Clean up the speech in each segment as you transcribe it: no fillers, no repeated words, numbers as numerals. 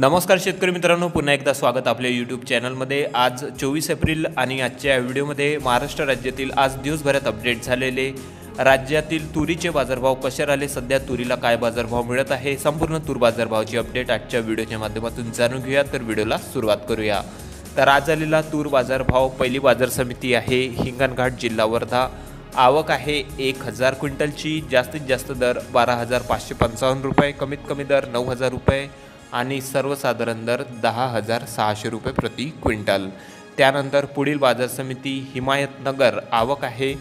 नमस्कार शेतकरी मित्रांनो, पुन्हा एकदा स्वागत आपल्या यूट्यूब चॅनलमध्ये। आज 24 एप्रिल आणि आजच्या व्हिडिओमध्ये महाराष्ट्र राज्यातील आज दिवसभरात अपडेट झालेले राज्यातील तुरीचे बाजारभाव कसे राहिले, सध्या तुरीला काय बाजारभाव मिळत आहे, संपूर्ण तूर बाजारभावाची अपडेट आजच्या व्हिडिओच्या माध्यमातून जाणून घेऊया। तर व्हिडिओला सुरुवात करूया। तर आज आलेला तूर बाजारभाव, पहिली बाजार समिती आहे हिंगणघाट, जिल्हा वर्धा। आवक आहे 1000 क्विंटलची। जास्तीत जास्त दर 12,555 रुपये, कमीत कमी दर 9,000 रुपये आणि सर्वसाधारण दर 10,600 रुपये प्रति क्विंटल। त्यानंतर पुढील बाजार समिती हिमायतनगर, आवक आहे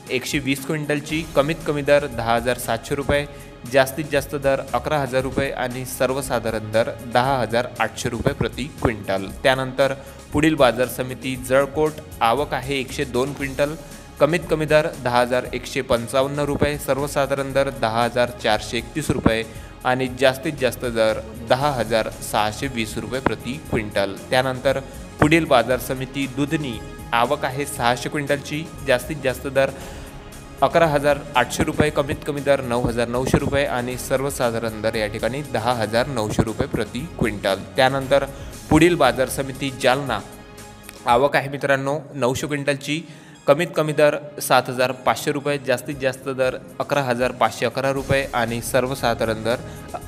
120 क्विंटलची। कमीत कमी दर 10,700 रुपये, जास्तीत जास्त दर 11,000 रुपये आणि सर्वसाधारण दर 10,800 रुपये प्रति क्विंटल। त्यानंतर पुढील बाजार समिती जळकोट, आवक आहे 102 क्विंटल। कमीत कमी दर 10,155 रुपये, सर्वसाधारण दर 10,431 रुपये आणि जास्तीत जास्त दर 10,620 रुपये प्रति क्विंटल। त्यानंतर पुढील बाजार समिती दुधनी, आवक आहे 600 क्विंटलची। जास्तीत जास्त दर 11,800 रुपये, कमीत कमी दर 9,900 रुपये आणि सर्वसाधारण दर या ठिकाणी 10,900 रुपये प्रति क्विंटल। त्यानंतर पुढील बाजार समिती जालना, आवक आहे मित्रांनो 900 क्विंटलची। कमीत कमी दर 7,500 रुपये, जास्तीत जास्त दर 11,511 रुपये आणि सर्वसाधारण दर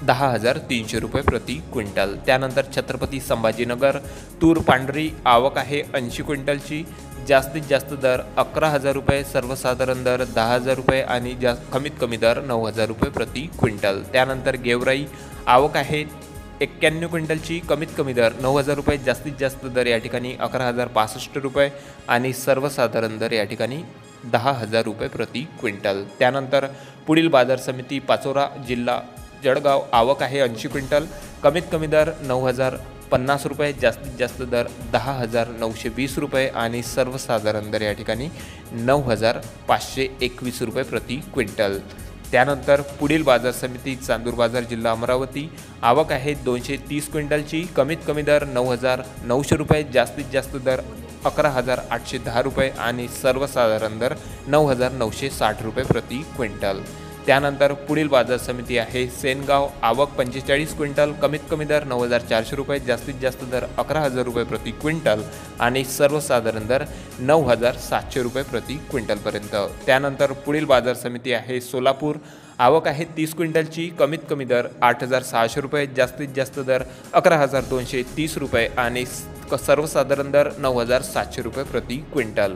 10,300 रुपये प्रति क्विंटल। त्यानंतर छत्रपती संभाजीनगर तूर पांढरी, आवक आहे 80 क्विंटलची। जास्तीत जास्त दर 11,000 रुपये, सर्वसाधारण दर 10,000 रुपये आणि कमीत कमी दर 9,000 रुपये प्रति क्विंटल। त्यानंतर गेवराई, आवक आहे 91 क्विंटलची। कमीत कमी दर 9,000 रुपये, जास्तीत जास्त दर या ठिकाणी 11,065 रुपये आणि सर्वसाधारण दर या ठिकाणी 10,000 रुपये प्रति क्विंटल। त्यानंतर पुढील बाजार समिती पाचोरा, जिल्हा जळगाव, आवक आहे 80 क्विंटल। कमीत कमी दर 9,050 रुपये, जास्तीत जास्त दर 10,920 रुपये आणि सर्वसाधारण दर या ठिकाणी 9,521 रुपये प्रति क्विंटल। त्यानंतर पुढील बाजार समिती चांदूर बाजार, जिल्हा अमरावती, आवक आहे 230 क्विंटलची। कमीत कमी दर 9,900 रुपये, जास्तीत जास्त दर 11,810 रुपये आणि सर्वसाधारण दर 9,960 रुपये प्रति क्विंटल। त्यानंतर पुढील बाजार समिती आहे सेनगाव, आवक 45 क्विंटल। कमीत कमी दर 9,400 रुपये, जास्तीत जास्त दर 11,000 रुपये प्रति क्विंटल आणि सर्वसाधारण दर 9,700 रुपये प्रति क्विंटलपर्यंत। त्यानंतर पुढील बाजार समिती आहे सोलापूर, आवक आहे 30 क्विंटलची। कमीत कमी दर 8,600 रुपये, जास्तीत जास्त दर 11,230 रुपये आणि सर्वसाधारण दर 9,700 रुपये प्रति क्विंटल।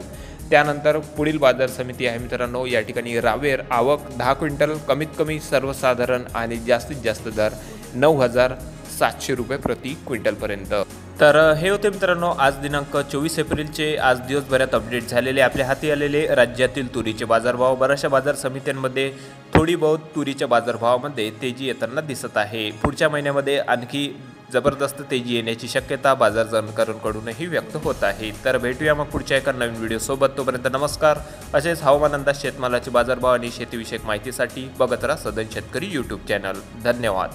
त्यानंतर पुढील बाजार समिती आहे मित्रांनो या ठिकाणी रावेर, आवक 10 क्विंटल। कमीत कमी, सर्वसाधारण आणि जास्तीत जास्त दर 9,700 रुपये प्रति क्विंटलपर्यंत। तर हे होते मित्रांनो आज दिनांक 24 एप्रिलचे आज दिवसभरात अपडेट झालेले आपल्या हाती आलेले राज्यातील तुरीचे बाजारभाव। बऱ्याचशा बाजार समित्यांमध्ये थोडी बहुत तुरीच्या बाजारभावामध्ये तेजी येताना दिसत आहे। पुढच्या महिन्यामध्ये आणखी जबरदस्त तेजी येण्याची शक्यता बाजार जाणकारांकडूनही व्यक्त होत आहे। तर भेटूया मग पुढच्या एका नवीन व्हिडिओसोबत। तोपर्यंत नमस्कार। असेच हवामान अंदाज, शेतमालाचे बाजारभाव आणि शेतीविषयक माहितीसाठी बघत राहा सदन शेतकरी यूट्यूब चॅनल। धन्यवाद।